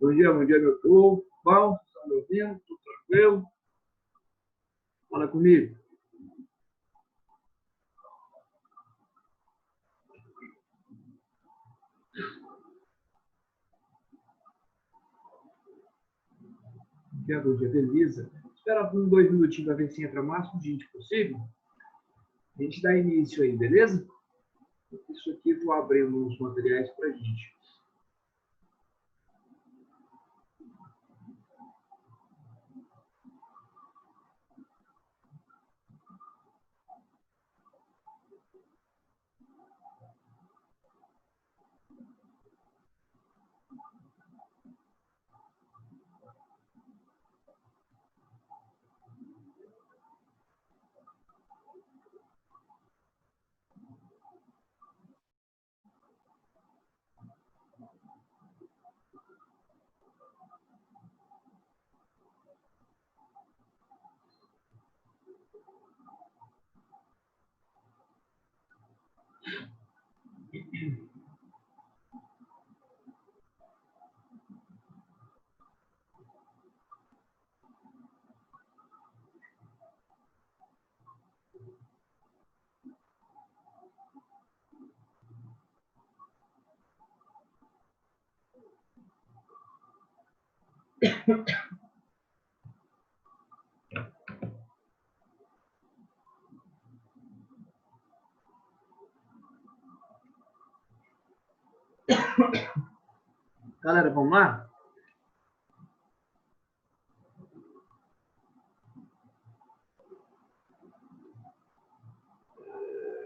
Bom dia, meu povo. Bom, estão me ouvindo? Tudo tranquilo? Fala comigo. Bom dia, beleza? Espera uns 2 minutinhos para ver se entra o máximo de gente possível. A gente dá início aí, beleza? Isso aqui eu vou abrindo os materiais para a gente. Galera, vamos lá?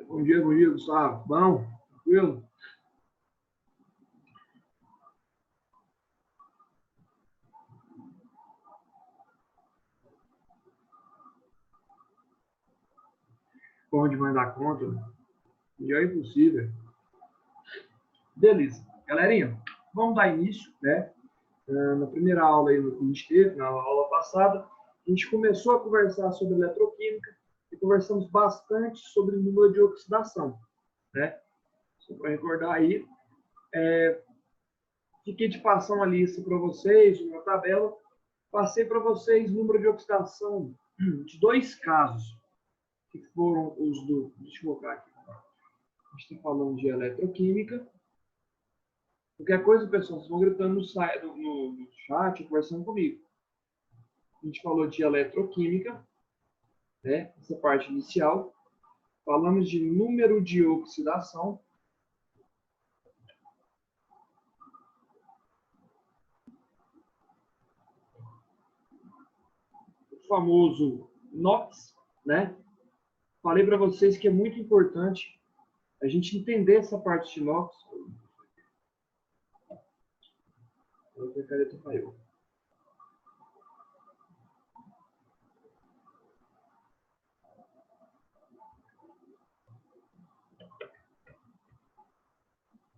Bom dia, Gustavo. Bom? Tranquilo? Bom demais da conta. Melhor impossível. Beleza. Galerinha, vamos dar início, né? Na primeira aula aí que a gente teve, na aula passada, a gente começou a conversar sobre eletroquímica e conversamos bastante sobre o número de oxidação, né? Só para recordar aí, fiquei de passar uma lista para vocês, uma tabela, passei para vocês o número de oxidação de 2 casos, que foram os do... Deixa eu colocar aqui. A gente está falando de eletroquímica. Qualquer coisa, pessoal, vocês vão gritando no chat, conversando comigo. A gente falou de eletroquímica, né? Essa parte inicial. Falamos de número de oxidação. O famoso NOx, né? Falei para vocês que é muito importante a gente entender essa parte de NOx. A caneta falhou.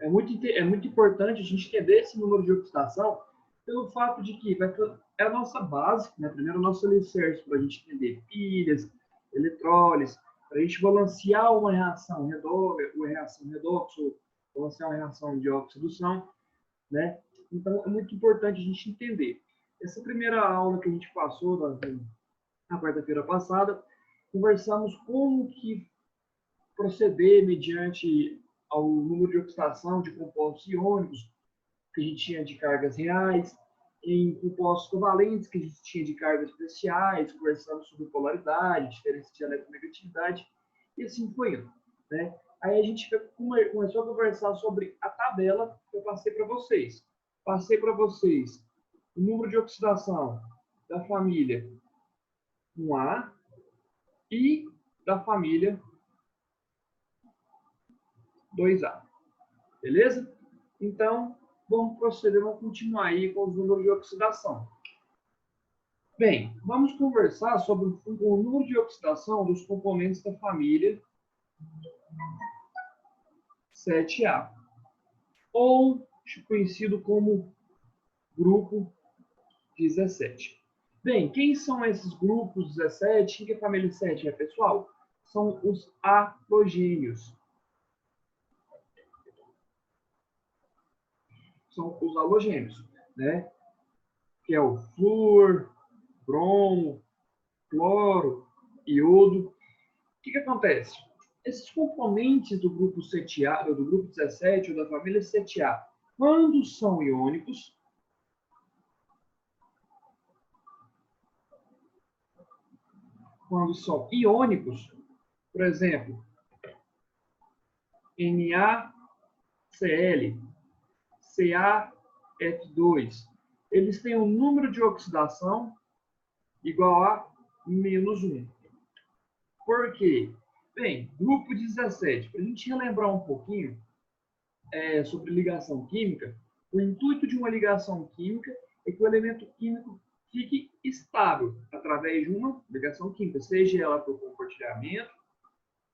É muito importante a gente entender esse número de oxidação pelo fato de que é a nossa base, né? Primeiro o nosso alicerce para a gente entender pilhas, eletrólises, para a gente balancear uma reação redoxo, balancear uma reação de oxidação, né? Então é muito importante a gente entender. Essa primeira aula que a gente passou na quarta-feira passada, conversamos como que proceder mediante ao número de oxidação de compostos iônicos que a gente tinha de cargas reais, em compostos covalentes que a gente tinha de cargas especiais, conversando sobre polaridade, diferença de eletronegatividade, e assim foi indo, né? Aí a gente começou a conversar sobre a tabela que eu passei para vocês. Passei para vocês o número de oxidação da família 1A e da família 2A. Beleza? Então, vamos proceder, vamos continuar aí com os números de oxidação. Bem, vamos conversar sobre o número de oxidação dos componentes da família 7A, ou conhecido como grupo 17. Bem, quem são esses grupos 17? Que a família 7 é, pessoal? São os halogênios. São os halogênios, né? que é o flúor, bromo, cloro, iodo. O que acontece? Esses componentes do grupo 7A, do grupo 17 ou da família 7A, quando são iônicos, por exemplo, NaCl, CaF2, eles têm um número de oxidação igual a -1. Por quê? Bem, grupo 17, para a gente relembrar um pouquinho sobre ligação química, o intuito de uma ligação química é que o elemento químico fique estável através de uma ligação química, seja ela por compartilhamento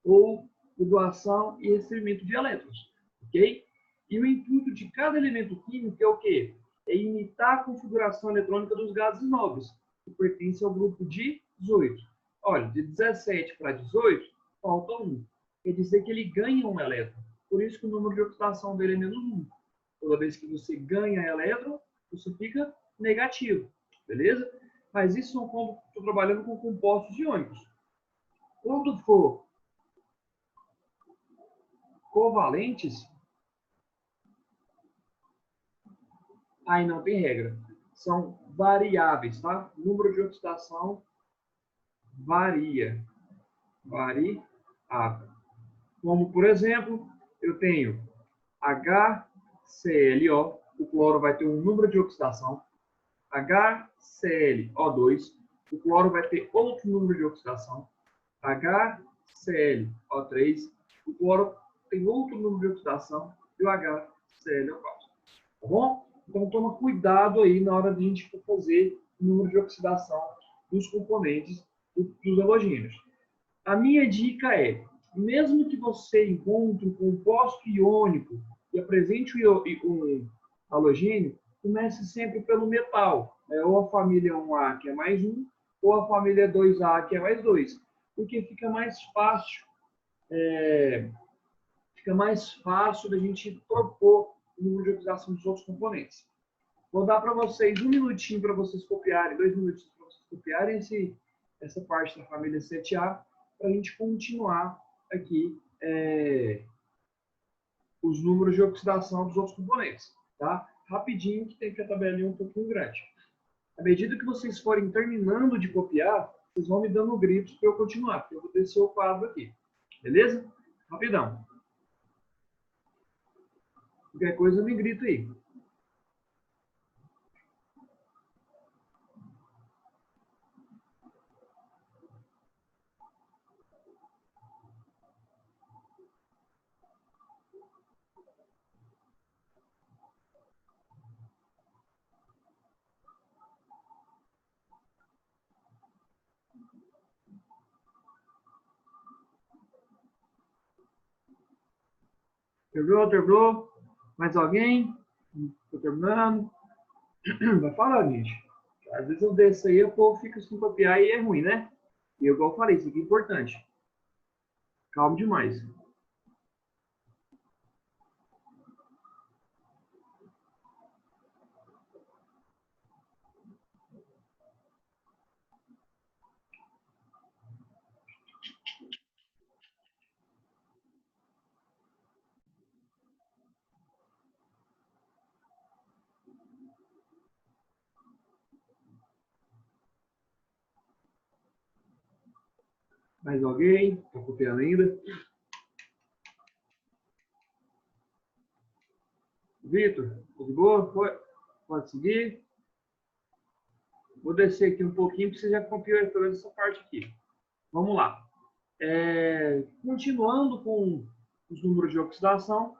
ou por doação e recebimento de elétrons, ok? E o intuito de cada elemento químico é o quê? É imitar a configuração eletrônica dos gases nobres, que pertencem ao grupo de 18. Olha, de 17 para 18, falta 1. Quer dizer que ele ganha um elétron. Por isso que o número de oxidação dele é -1. Toda vez que você ganha elétron, você fica negativo, beleza? Mas isso são quando estou trabalhando com compostos iônicos. Quando for covalentes, aí não tem regra. São variáveis, tá? O número de oxidação varia. Variável. Como, por exemplo, eu tenho HClO, o cloro vai ter um número de oxidação. HClO2, o cloro vai ter outro número de oxidação. HClO3, o cloro tem outro número de oxidação. E o HClO4. Tá bom? Então, toma cuidado aí na hora de a gente fazer o número de oxidação dos componentes dos halogênios. A minha dica é, mesmo que você encontre um composto iônico e apresente um halogênio, comece sempre pelo metal, ou a família 1A, que é mais 1, ou a família 2A, que é mais 2, porque fica mais fácil da gente propor o número de oxidação dos outros componentes. Vou dar para vocês 1 minutinho para vocês copiarem, 2 minutinhos para vocês copiarem essa parte da família 7A, para a gente continuar aqui os números de oxidação dos outros componentes. Tá? Rapidinho, que tem que a tabelinha um pouquinho grande. À medida que vocês forem terminando de copiar, vocês vão me dando gritos para eu continuar, porque eu vou descer o quadro aqui. Beleza? Rapidão. Qualquer coisa, me grita aí. Terminou? Mais alguém? Estou terminando. Vai falar, gente. Às vezes eu desço aí, o povo fica sem copiar e é ruim, né? E igual eu falei, isso aqui é importante. Calma demais. Mais alguém? Está copiando ainda? Vitor, tudo boa? Pode seguir? Vou descer aqui um pouquinho, porque você já copiou toda essa parte aqui. Vamos lá. Continuando com os números de oxidação,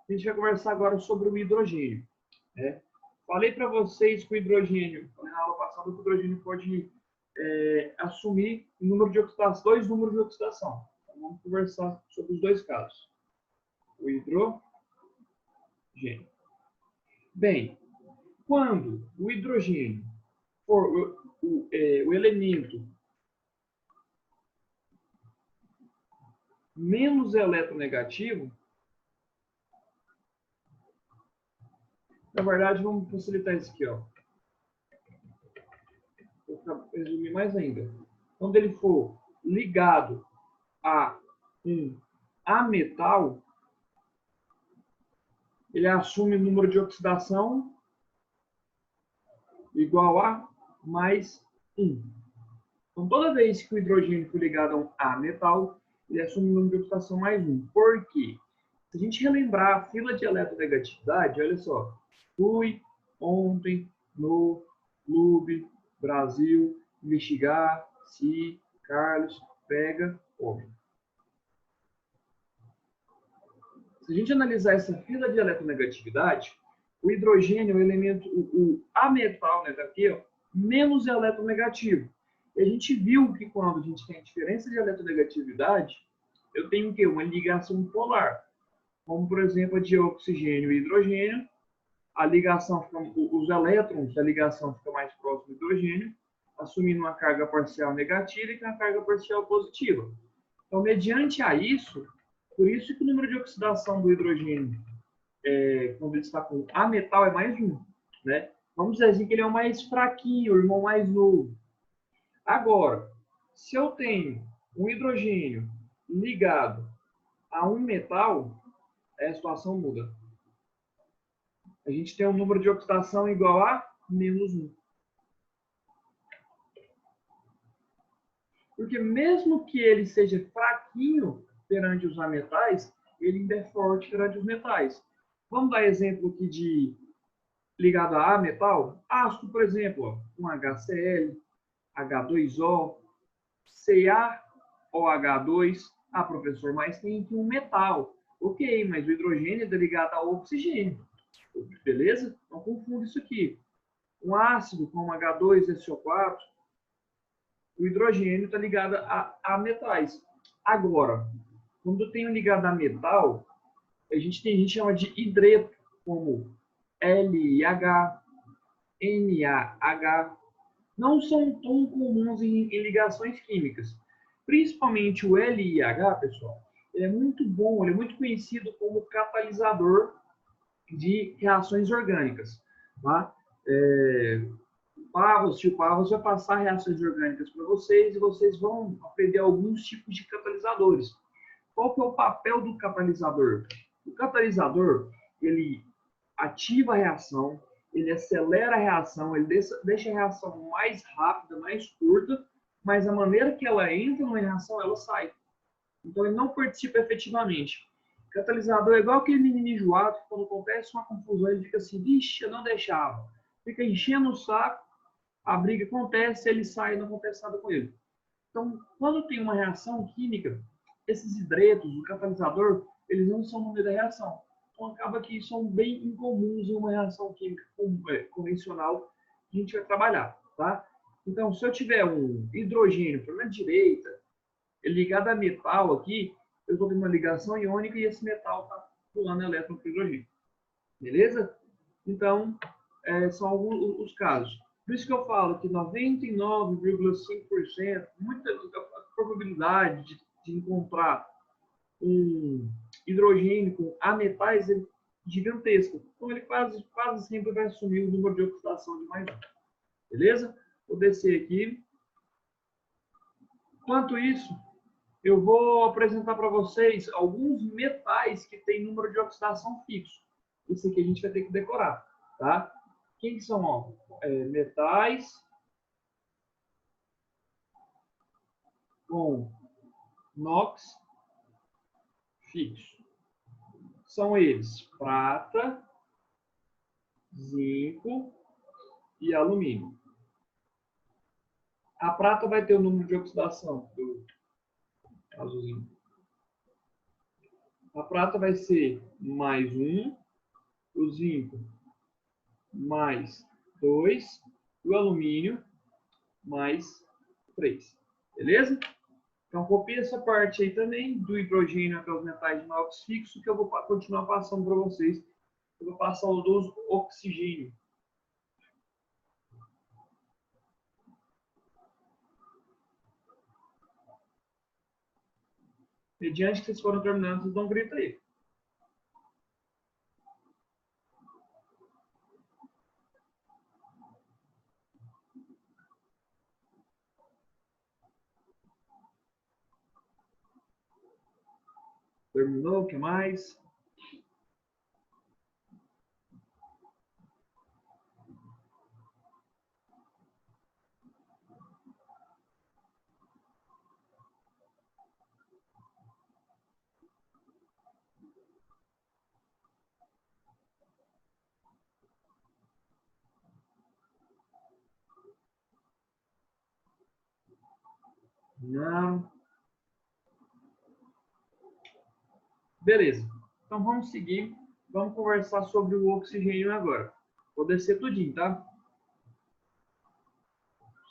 a gente vai conversar agora sobre o hidrogênio. Falei para vocês que o hidrogênio, na aula passada, o hidrogênio pode assumir um número de oxidação, 2 números de oxidação. Então, vamos conversar sobre os 2 casos. O hidrogênio. Bem, quando o hidrogênio for o elemento menos eletronegativo, na verdade, vamos facilitar isso aqui, ó. resumir mais ainda. Quando ele for ligado a um ametal, ele assume o número de oxidação igual a mais 1. Então, toda vez que o hidrogênio for ligado a um ametal, ele assume o número de oxidação mais 1. Por quê? Se a gente relembrar a fila de eletronegatividade, olha só. Fui ontem no Clube Brasil investigar se Carlos pega homem. Se a gente analisar essa fila de eletronegatividade, o hidrogênio é o elemento, o ametal, né, daqui, ó, menos eletronegativo. E a gente viu que quando a gente tem a diferença de eletronegatividade, eu tenho o quê? Uma ligação polar. Como, por exemplo, a de oxigênio e hidrogênio, a ligação fica, os elétrons da ligação ficam mais próximos do hidrogênio, assumindo uma carga parcial negativa e uma carga parcial positiva. Então, mediante a isso, por isso que o número de oxidação do hidrogênio, quando ele está com ametal, é mais 1. Né? Vamos dizer assim que ele é o mais fraquinho, o irmão mais novo. Agora, se eu tenho um hidrogênio ligado a um metal, a situação muda. A gente tem um número de oxidação igual a menos 1. Porque mesmo que ele seja fraquinho perante os ametais, ele ainda é forte perante os metais. Vamos dar exemplo aqui de ligado a metal? Ácido, por exemplo, um HCl, H2O, CaOH2. Ah, professor, mas tem aqui um metal. Ok, mas o hidrogênio é ligado ao oxigênio. Beleza? Não confunda isso aqui. Um ácido como H2SO4, o hidrogênio está ligado a metais. Agora, quando eu tenho ligado a metal, a gente chama de hidreto, como LiH, NaH. Não são tão comuns em ligações químicas. Principalmente o LiH, pessoal, ele é muito bom, ele é muito conhecido como catalisador de reações orgânicas. Tá? O tio Pavos vai passar reações orgânicas para vocês e vocês vão aprender alguns tipos de catalisadores. Qual que é o papel do catalisador? O catalisador, ele ativa a reação, ele acelera a reação, ele deixa a reação mais rápida, mais curta, mas a maneira que ela entra numa reação, ela sai. Então, ele não participa efetivamente. O catalisador é igual aquele menino enjoado que quando acontece uma confusão, ele fica assim, vixe, eu não deixava. Fica enchendo o saco, a briga acontece, ele sai e não acontece nada com ele. Então, quando tem uma reação química, esses hidretos, o catalisador, eles não são no meio da reação. Então, acaba que são bem incomuns em uma reação química convencional que a gente vai trabalhar, tá? Então, se eu tiver um hidrogênio pela direita, ligado a metal aqui, eu estou tendo uma ligação iônica e esse metal está pulando elétron para o hidrogênio. Beleza? Então, são alguns os casos. Por isso que eu falo que 99,5%, muita probabilidade de encontrar um hidrogênio com ametais é gigantesca. Então, ele quase sempre vai assumir o número de oxidação de mais 1. Beleza? Vou descer aqui. Enquanto isso, eu vou apresentar para vocês alguns metais que têm número de oxidação fixo. Isso aqui a gente vai ter que decorar, tá? Quem que são? Ó, metais com NOx fixo. São eles prata, zinco e alumínio. A prata vai ter o número de oxidação do azulzinho. A prata vai ser mais 1, o zinco mais 2, o alumínio mais 3. Beleza? Então, copia essa parte aí também, do hidrogênio até os metais de inox fixo, que eu vou continuar passando para vocês. Eu vou passar o do oxigênio. Mediante que vocês foram terminando, vocês dão um grito aí. Terminou, o que mais? Não. Beleza. Então vamos seguir. Vamos conversar sobre o oxigênio agora. Vou descer tudinho, tá?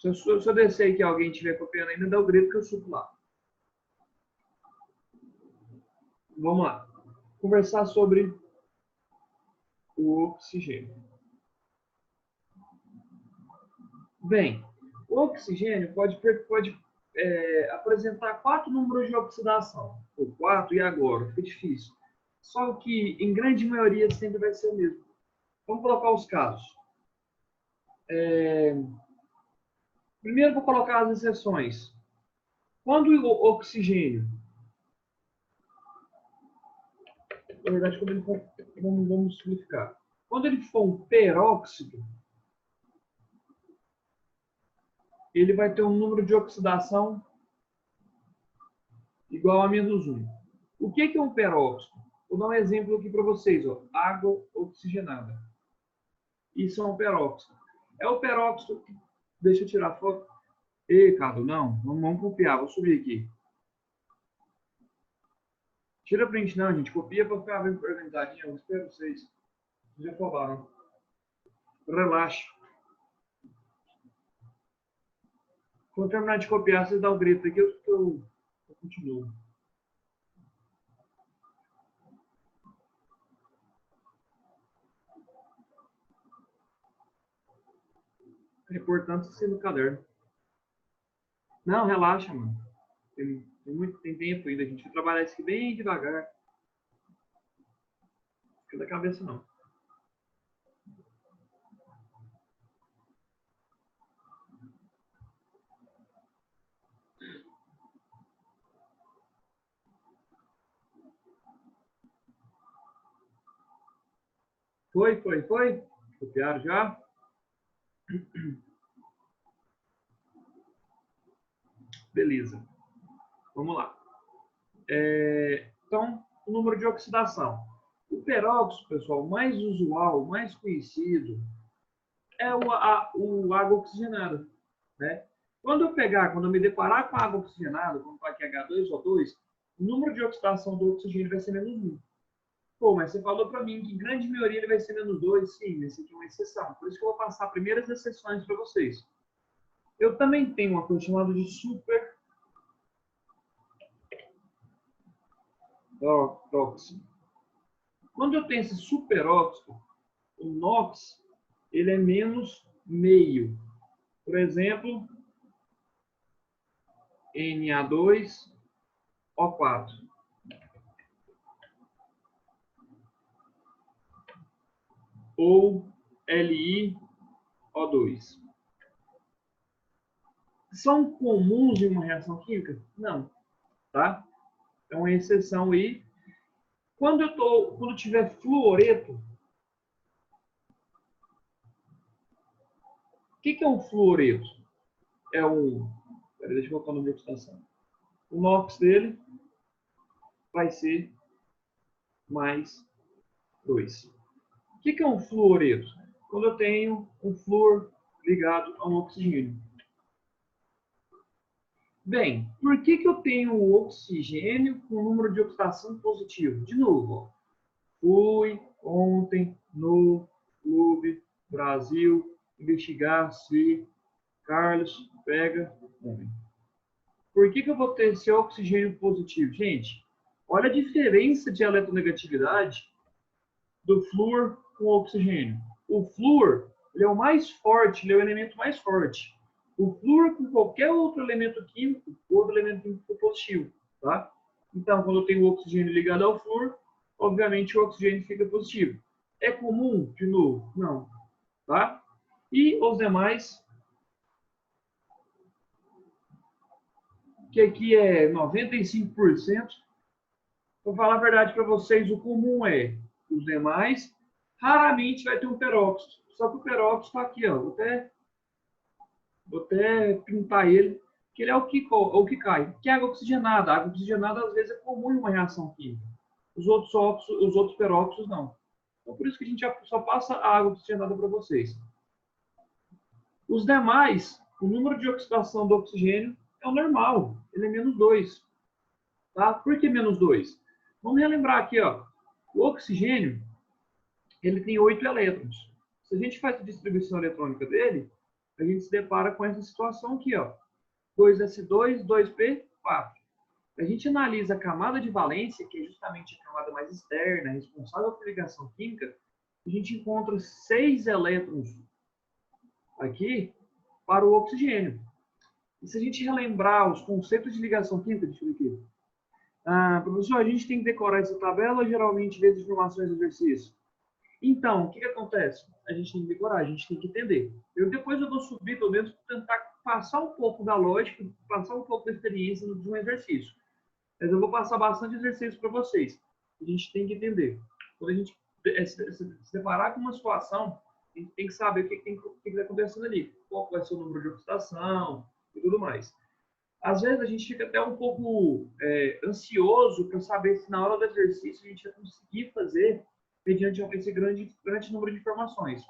Se eu descer aqui e alguém estiver copiando ainda, dá o grito que eu subo lá. Vamos lá. Conversar sobre o oxigênio. Bem, o oxigênio pode apresentar 4 números de oxidação. Ou 4 e agora? Fica difícil. Só que, em grande maioria, sempre vai ser o mesmo. Vamos colocar os casos. Primeiro, vou colocar as exceções. Quando o oxigênio... Na verdade, quando ele for, vamos simplificar. Quando ele for um peróxido, ele vai ter um número de oxidação igual a -1. O que é um peróxido? Vou dar um exemplo aqui para vocês. Ó. Água oxigenada. Isso é um peróxido. É o peróxido... Deixa eu tirar a foto. Ei, Cado, não. Vamos copiar. Vou subir aqui. Tira print não, gente. Copia para ficar bem organizadinho. Eu espero vocês. Vocês já falaram. Relaxa. Quando terminar de copiar, vocês dão um grito aqui, eu continuo. É importante ser no caderno. Não, relaxa, mano. Tem tempo ainda. A gente vai trabalhar isso aqui bem devagar. Não fica da cabeça, não. Foi? Copiaram já? Beleza. Vamos lá. Então, o número de oxidação. O peróxido, pessoal, mais usual, mais conhecido, é o água oxigenada. Né? Quando eu me deparar com água oxigenada, como está aqui H2O2, o número de oxidação do oxigênio vai ser -1. Pô, mas você falou para mim que em grande maioria ele vai ser -2. Sim, esse aqui é uma exceção. Por isso que eu vou passar primeiras exceções para vocês. Eu também tenho uma coisa chamada de superóxido. Quando eu tenho esse superóxido, o NOx, ele é -0,5. Por exemplo, Na2O4. Ou LiO2. São comuns em uma reação química? Não. Tá? É uma exceção aí. Quando tiver fluoreto, o que é um fluoreto? É um... Deixa eu colocar no meu oxidação. O NOx dele vai ser +2. O que é um fluoreto? Quando eu tenho um flúor ligado a um oxigênio. Bem, por que eu tenho o oxigênio com número de oxidação positivo? De novo, ó. Fui ontem no Clube Brasil investigar se Carlos pega homem. Por que eu vou ter esse oxigênio positivo? Gente, olha a diferença de eletronegatividade do flúor com o oxigênio. O flúor ele é o mais forte, ele é o elemento mais forte. O flúor com qualquer outro elemento químico, outro elemento químico positivo, tá? Então, quando eu tenho o oxigênio ligado ao flúor, obviamente o oxigênio fica positivo. É comum, de novo? Não, tá? E os demais, que aqui é 95%, Vou falar a verdade para vocês, o comum é os demais. Raramente vai ter um peróxido. Só que o peróxido está aqui, ó. Vou até pintar ele, que ele é o que cai. Que é água oxigenada. A água oxigenada, às vezes, é comum em uma reação química. Os outros peróxidos, não. Então, por isso que a gente só passa a água oxigenada para vocês. Os demais, o número de oxidação do oxigênio é o normal. Ele é -2. Tá? Por que -2? Vamos relembrar aqui, ó. O oxigênio, ele tem 8 elétrons. Se a gente faz a distribuição eletrônica dele, a gente se depara com essa situação aqui, ó. 2s2, 2p4. A gente analisa a camada de valência, que é justamente a camada mais externa, responsável por ligação química, a gente encontra 6 elétrons aqui para o oxigênio. E se a gente relembrar os conceitos de ligação química, deixa eu ver aqui. Professor, a gente tem que decorar essa tabela ou geralmente ver as informações do exercício? Então, o que acontece? A gente tem que decorar, a gente tem que entender. Depois eu vou subir, pelo menos, tentar passar um pouco da lógica, passar um pouco da experiência de um exercício. Mas eu vou passar bastante exercício para vocês. A gente tem que entender. Quando a gente se deparar com uma situação, a gente tem que saber o que está acontecendo ali. Qual vai ser o número de oxidação e tudo mais. Às vezes a gente fica até um pouco ansioso para saber se na hora do exercício a gente vai conseguir fazer mediante esse grande número de informações.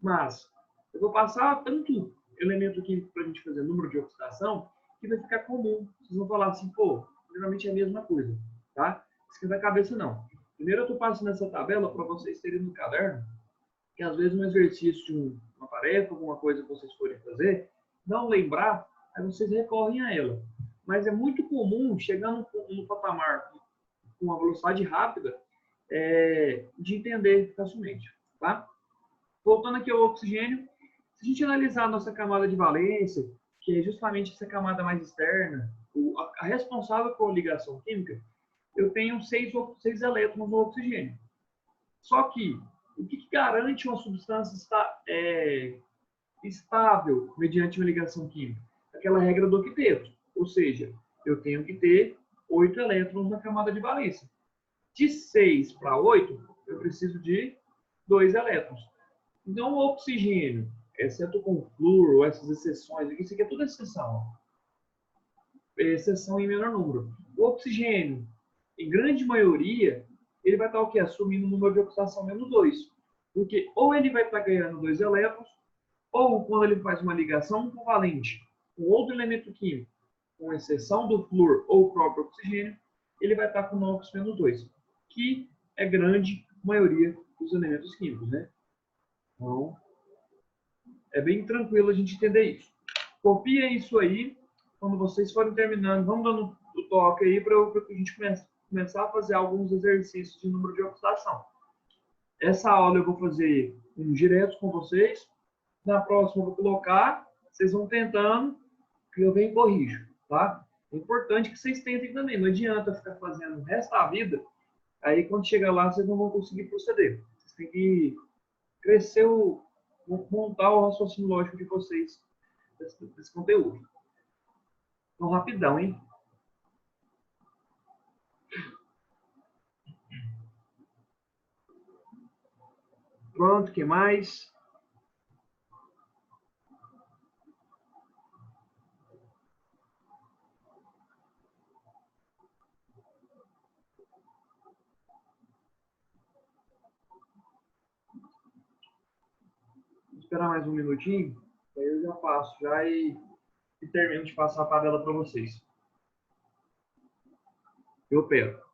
Mas eu vou passar tanto elemento químico para a gente fazer número de oxidação que vai ficar comum. Vocês vão falar assim, pô, geralmente é a mesma coisa, tá? Esquenta a cabeça não. Primeiro eu estou passando essa tabela para vocês terem no caderno, que às vezes um exercício de uma tarefa, alguma coisa que vocês forem fazer, não lembrar, aí vocês recorrem a ela. Mas é muito comum chegar no patamar com uma velocidade rápida de entender facilmente, tá? Voltando aqui ao oxigênio, se a gente analisar a nossa camada de valência, que é justamente essa camada mais externa, a responsável por ligação química, eu tenho 6 elétrons no oxigênio. Só que, o que garante uma substância estável mediante uma ligação química? Aquela regra do octeto. Ou seja, eu tenho que ter 8 elétrons na camada de valência. De 6 para 8, eu preciso de 2 elétrons. Então, o oxigênio, exceto com o flúor, ou essas exceções, isso aqui é tudo exceção. Exceção em menor número. O oxigênio, em grande maioria, ele vai estar o quê? Assumindo o número de oxidação -2. Porque ou ele vai estar ganhando 2 elétrons, ou quando ele faz uma ligação covalente com outro elemento químico, com exceção do flúor ou o próprio oxigênio, ele vai estar com NOx -2, que é grande maioria dos elementos químicos, né? Então, é bem tranquilo a gente entender isso. Copiem isso aí, quando vocês forem terminando, vamos dando o toque aí para a gente começar a fazer alguns exercícios de número de oxidação. Essa aula eu vou fazer direto com vocês. Na próxima eu vou colocar, vocês vão tentando, que eu venho e corrijo, tá? É importante que vocês tentem também, não adianta ficar fazendo o resto da vida, aí quando chegar lá vocês não vão conseguir proceder. Vocês têm que crescer, montar o raciocínio lógico de vocês desse conteúdo. Então, rapidão, hein? Pronto, o que mais? Vou esperar mais um minutinho, aí eu já passo e termino de passar a tabela para vocês. Eu opero.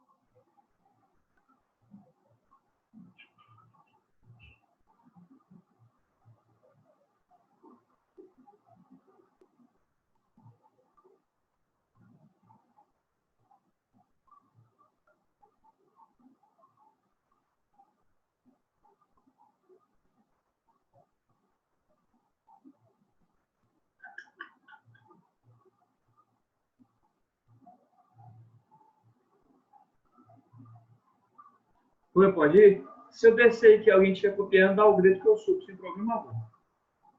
Pode ir? Se eu descer aqui, alguém estiver copiando, dá o grito que eu subo sem problema algum.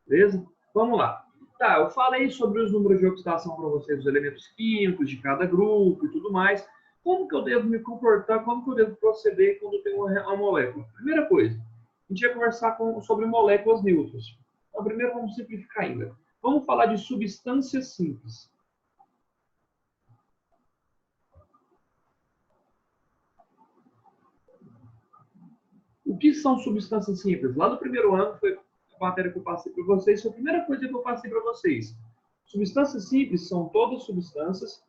Beleza? Vamos lá. Tá, eu falei sobre os números de oxidação para vocês, os elementos químicos de cada grupo e tudo mais. Como que eu devo me comportar, como que eu devo proceder quando eu tenho uma molécula? Primeira coisa, a gente vai conversar sobre moléculas neutras. Então, primeiro vamos simplificar ainda. Vamos falar de substâncias simples. O que são substâncias simples? Lá no primeiro ano, foi a matéria que eu passei para vocês, foi a primeira coisa que eu passei para vocês. Substâncias simples são todas substâncias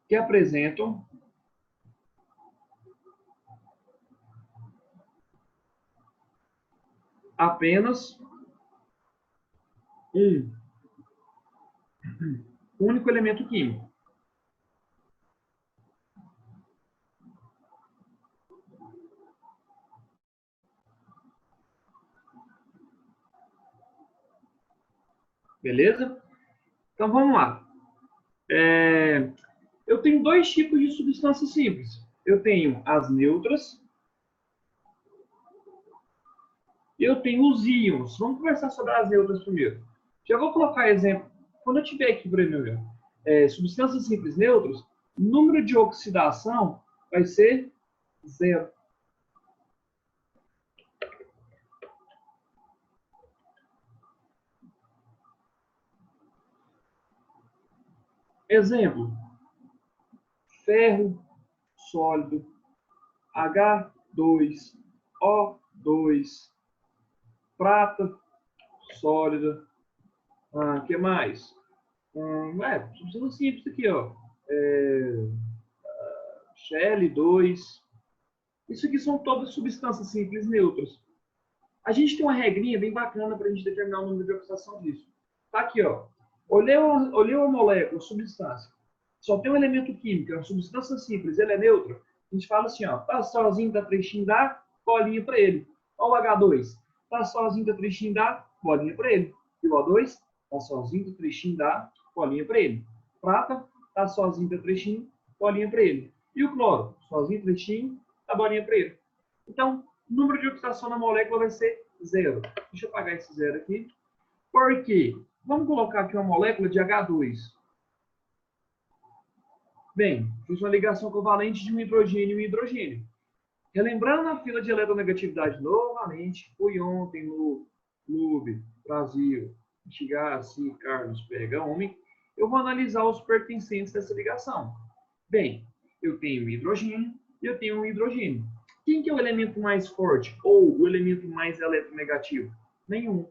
que apresentam apenas um único elemento químico. Beleza? Então vamos lá. Eu tenho dois tipos de substâncias simples. Eu tenho as neutras e eu tenho os íons. Vamos conversar sobre as neutras primeiro. Já vou colocar exemplo. Quando eu tiver aqui, por exemplo, substâncias simples neutras, o número de oxidação vai ser 0. Exemplo, ferro sólido, H2O2, prata sólida, que mais? Substância simples aqui, ó. Cl2. Isso aqui são todas substâncias simples neutras. A gente tem uma regrinha bem bacana para a gente determinar o número de oxidação disso. Tá aqui, ó. Olhei uma molécula, substância. Só tem um elemento químico, é uma substância simples, ele é neutro. A gente fala assim, ó, tá sozinho, dá trechinho, dá bolinha para ele. Olha o H2. Tá sozinho, dá trechinho, dá bolinha para ele. E o O2, tá sozinho, dá trechinho, dá bolinha para ele. Prata, tá sozinho, dá trechinho, bolinha para ele. E o cloro, sozinho, trechinho, dá bolinha para ele. Então, o número de oxidação na molécula vai ser 0. Deixa eu apagar esse 0 aqui. Por quê? Vamos colocar aqui uma molécula de H2. Bem, fiz uma ligação covalente de um hidrogênio e um hidrogênio. Relembrando a fila de eletronegatividade novamente, fui ontem no Clube Brasil, Antigassi, Carlos Pega Homem, eu vou analisar os pertencentes dessa ligação. Bem, eu tenho um hidrogênio e eu tenho um hidrogênio. Quem que é o elemento mais forte ou o elemento mais eletronegativo? Nenhum.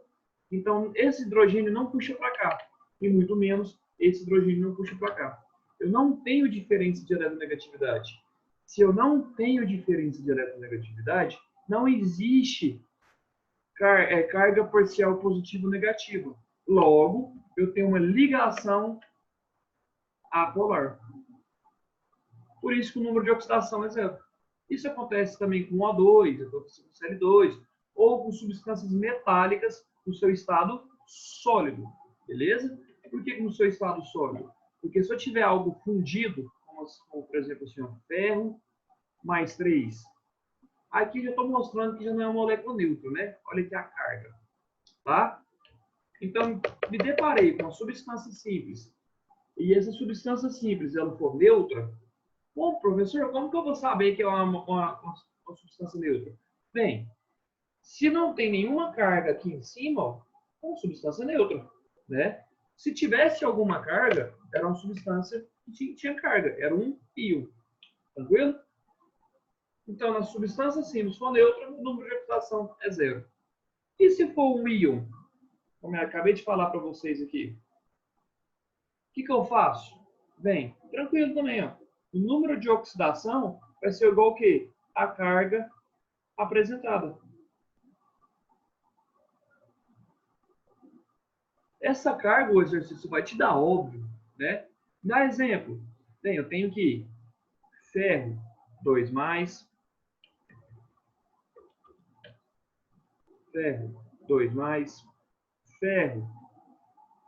Então, esse hidrogênio não puxa para cá, e muito menos esse hidrogênio não puxa para cá. Eu não tenho diferença de eletronegatividade. Se eu não tenho diferença de eletronegatividade, não existe carga parcial positivo-negativa. Logo, eu tenho uma ligação apolar. Por isso que o número de oxidação é 0. Isso acontece também com O2, acontece com Cl2, ou com substâncias metálicas no seu estado sólido. Beleza? Por que no seu estado sólido? Porque se eu tiver algo fundido, como por exemplo assim, ferro mais 3, aqui já estou mostrando que já não é uma molécula neutra, né? Olha aqui a carga. Tá? Então, me deparei com uma substância simples, e essa substância simples ela for neutra, bom, professor, como que eu vou saber que é uma substância neutra? Bem, se não tem nenhuma carga aqui em cima, é uma substância neutra, né? Se tivesse alguma carga, era uma substância que tinha carga, era um íon. Tranquilo? Então, na substância simples, se for neutra, o número de oxidação é 0. E se for um íon? Como eu acabei de falar para vocês aqui. O que eu faço? Bem, tranquilo também, ó. O número de oxidação vai ser igual ao quê? A carga apresentada. Essa carga, o exercício vai te dar, óbvio, né? Dá exemplo. Bem, eu tenho que ferro 2+, ferro 2+, ferro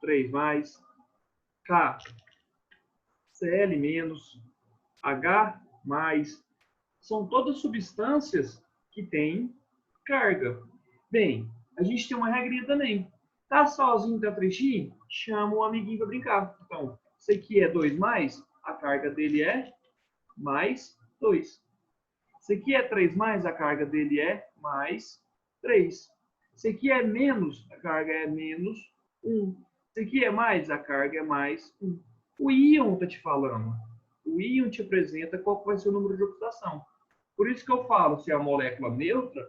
3+, K, Cl-, H+, são todas substâncias que têm carga. Bem, a gente tem uma regrinha também. Tá sozinho, tá tristinho? Chama um amiguinho para brincar. Então, esse aqui é 2 mais, a carga dele é mais 2. Esse aqui é 3 mais, a carga dele é mais 3. Esse aqui é menos, a carga é menos 1. Esse aqui é mais, a carga é mais 1. O íon está te falando. O íon te apresenta qual vai ser o número de oxidação. Por isso que eu falo, se é a molécula neutra,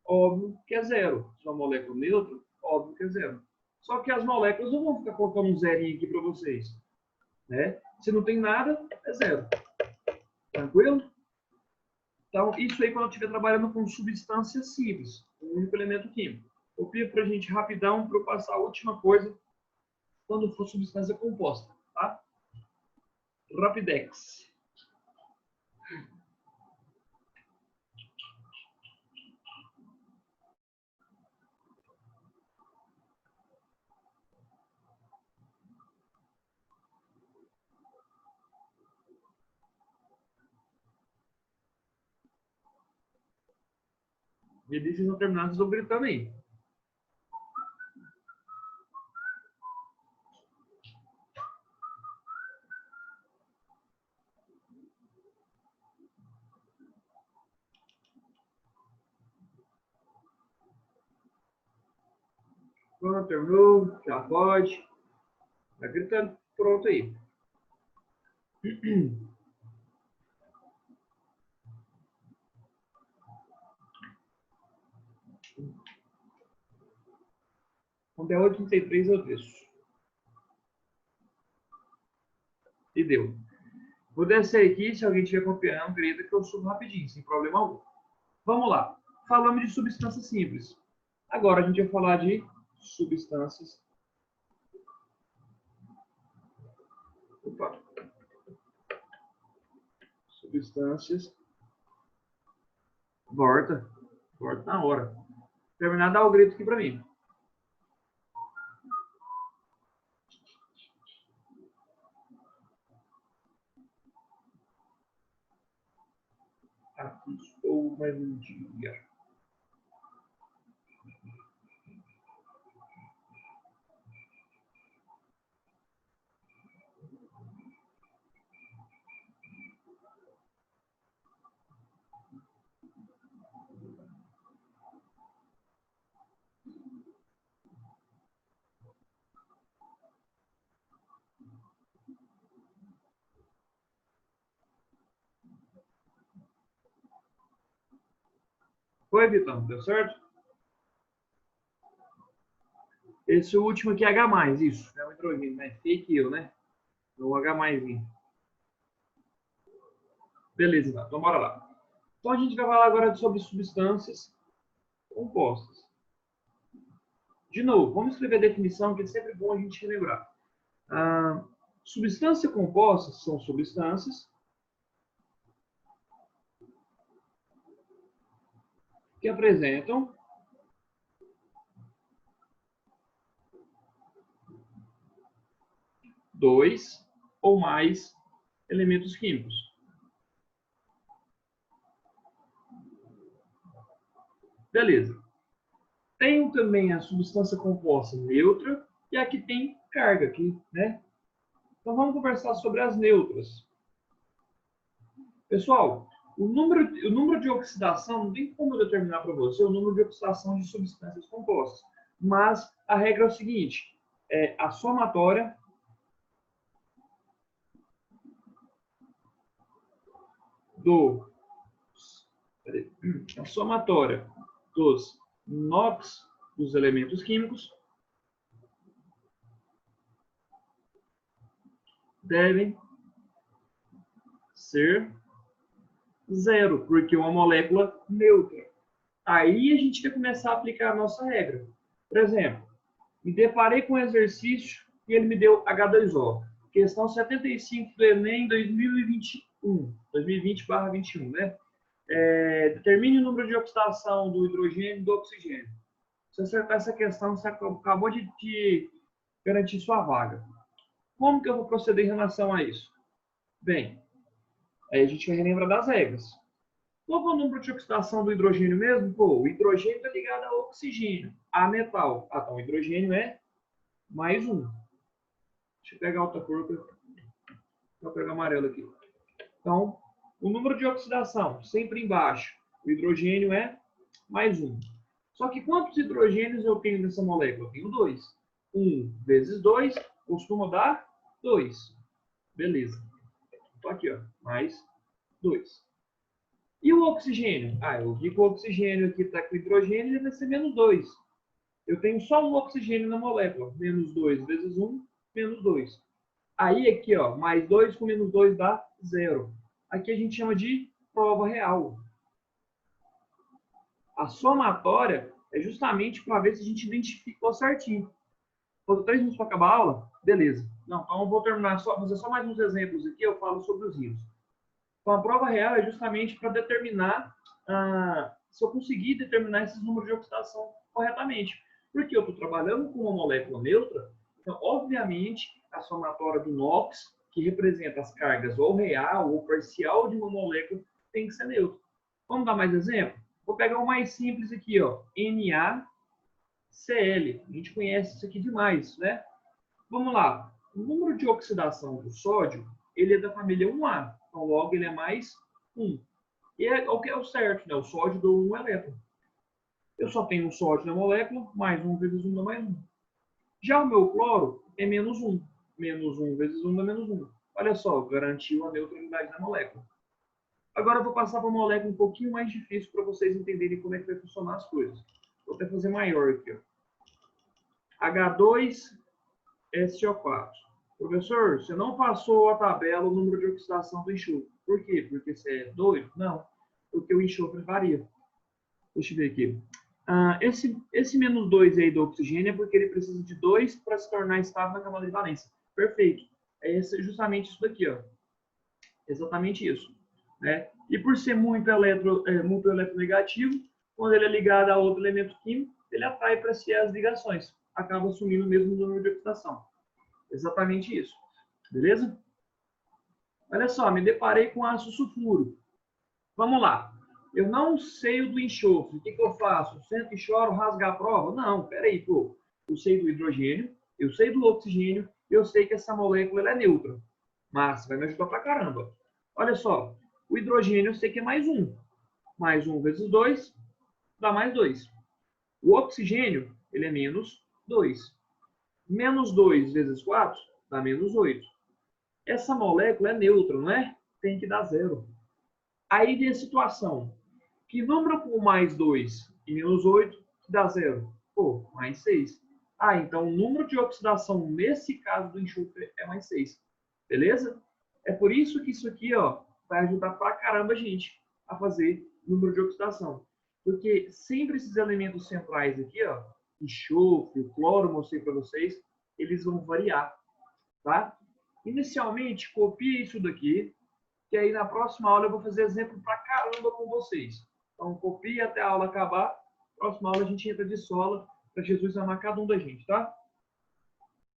óbvio que é zero. Se é uma molécula neutra, óbvio que é zero. Só que as moléculas não vão ficar colocando um zerinho aqui para vocês. Né? Se não tem nada, é zero. Tranquilo? Então, isso aí quando eu estiver trabalhando com substâncias simples, um único elemento químico. Eu pido para a gente rapidão para eu passar a última coisa quando for substância composta. Tá? Rapidex. Delícias não terminadas, eu gritando aí. Pronto, terminou, já pode. Vai gritando, pronto aí. Quando é 8h33 eu desço. E deu. Vou descer aqui, se alguém estiver copiando, grita que eu subo rapidinho, sem problema algum. Vamos lá. Falamos de substâncias simples. Agora a gente vai falar de substâncias. Opa. Substâncias. Volta. Volta na hora. Terminar, dá o grito aqui para mim. Aqui estou mais um dia. Foi, Vitão? Deu certo? Esse último aqui é H+, isso. É o hidrogênio, né? Fake eu, né? É o H+. Beleza, então bora lá. Então a gente vai falar agora sobre substâncias compostas. De novo, vamos escrever a definição, que é sempre bom a gente relembrar. Substâncias compostas são substâncias que apresentam dois ou mais elementos químicos. Beleza. Tem também a substância composta neutra e a que tem carga aqui, né? Então vamos conversar sobre as neutras. Pessoal, o número de oxidação, não tem como eu determinar para você o número de oxidação de substâncias compostas. Mas a regra é o seguinte, a somatória dos NOx dos elementos químicos devem ser zero, porque é uma molécula neutra. Aí a gente vai começar a aplicar a nossa regra. Por exemplo, me deparei com um exercício e ele me deu H2O. Questão 75 do Enem 2021, 2020/21, né? Determine o número de oxidação do hidrogênio e do oxigênio. Se você acertar essa questão, você acabou de garantir sua vaga. Como que eu vou proceder em relação a isso? Bem, aí a gente vai relembrar das regras. Qual é o número de oxidação do hidrogênio mesmo? Pô, o hidrogênio está ligado ao oxigênio, a metal. Então, o hidrogênio é mais 1. Deixa eu pegar outra cor, vou pegar amarelo aqui. Então, o número de oxidação, sempre embaixo, o hidrogênio é mais 1. Só que quantos hidrogênios eu tenho nessa molécula? Eu tenho 2. 1 vezes 2 costuma dar 2. Beleza. Então, aqui, ó, mais 2. E o oxigênio? Eu vi que o oxigênio aqui está com hidrogênio, ele vai ser menos 2. Eu tenho só um oxigênio na molécula. Menos 2 vezes 1, menos 2. Aí aqui, ó, mais 2 com menos 2 dá 0. Aqui a gente chama de prova real. A somatória é justamente para ver se a gente identificou certinho. Faltam 3 minutos para acabar a aula? Beleza. Não, então eu vou terminar, fazer só mais uns exemplos aqui, eu falo sobre os rios. Então a prova real é justamente para determinar se eu conseguir determinar esses números de oxidação corretamente. Porque eu estou trabalhando com uma molécula neutra, então, obviamente, a somatória do NOx, que representa as cargas ou real ou parcial de uma molécula, tem que ser neutra. Vamos dar mais exemplo? Vou pegar o mais simples aqui, ó, NaCl. A gente conhece isso aqui demais, né? Vamos lá. O número de oxidação do sódio, ele é da família 1A. Então, logo, ele é mais 1. E é o que é o certo, né? O sódio deu 1 elétron. Eu só tenho um sódio na molécula, mais 1 vezes 1 dá mais 1. Já o meu cloro é menos 1. Menos 1 vezes 1 dá menos 1. Olha só, garantiu a neutralidade da molécula. Agora eu vou passar para uma molécula um pouquinho mais difícil para vocês entenderem como é que vai funcionar as coisas. Vou até fazer maior aqui, ó. H2SO4. Professor, você não passou a tabela o número de oxidação do enxofre. Por quê? Porque você é doido? Não. Porque o enxofre varia. Deixa eu ver aqui. Esse menos 2 aí do oxigênio é porque ele precisa de 2 para se tornar estável na camada de valência. Perfeito. É justamente isso daqui, ó. Exatamente isso. Né? E por ser muito eletronegativo, quando ele é ligado a outro elemento químico, ele atrai para si as ligações. Acaba assumindo o mesmo número de oxidação. Exatamente isso. Beleza? Olha só, me deparei com ácido sulfúrico. Vamos lá. Eu não sei o do enxofre. O que eu faço? Sento e choro, rasgar a prova? Não, peraí, pô. Eu sei do hidrogênio, eu sei do oxigênio, eu sei que essa molécula ela é neutra. Mas vai me ajudar pra caramba. Olha só, o hidrogênio eu sei que é mais 1. Mais 1 vezes 2 dá mais 2. O oxigênio, ele é menos 2. Menos 2 vezes 4 dá menos 8. Essa molécula é neutra, não é? Tem que dar 0. Aí vem a situação. Que número com mais 2 e menos 8 que dá 0? Pô, mais 6. Então o número de oxidação nesse caso do enxofre é mais 6. Beleza? É por isso que isso aqui, ó, vai ajudar pra caramba a gente a fazer número de oxidação. Porque sempre esses elementos centrais aqui, ó, enxofre, o cloro, mostrei para vocês, eles vão variar, tá? Inicialmente, copie isso daqui, que aí na próxima aula eu vou fazer exemplo pra caramba com vocês. Então, copie até a aula acabar. Próxima aula a gente entra de sola para Jesus amar cada um da gente, tá?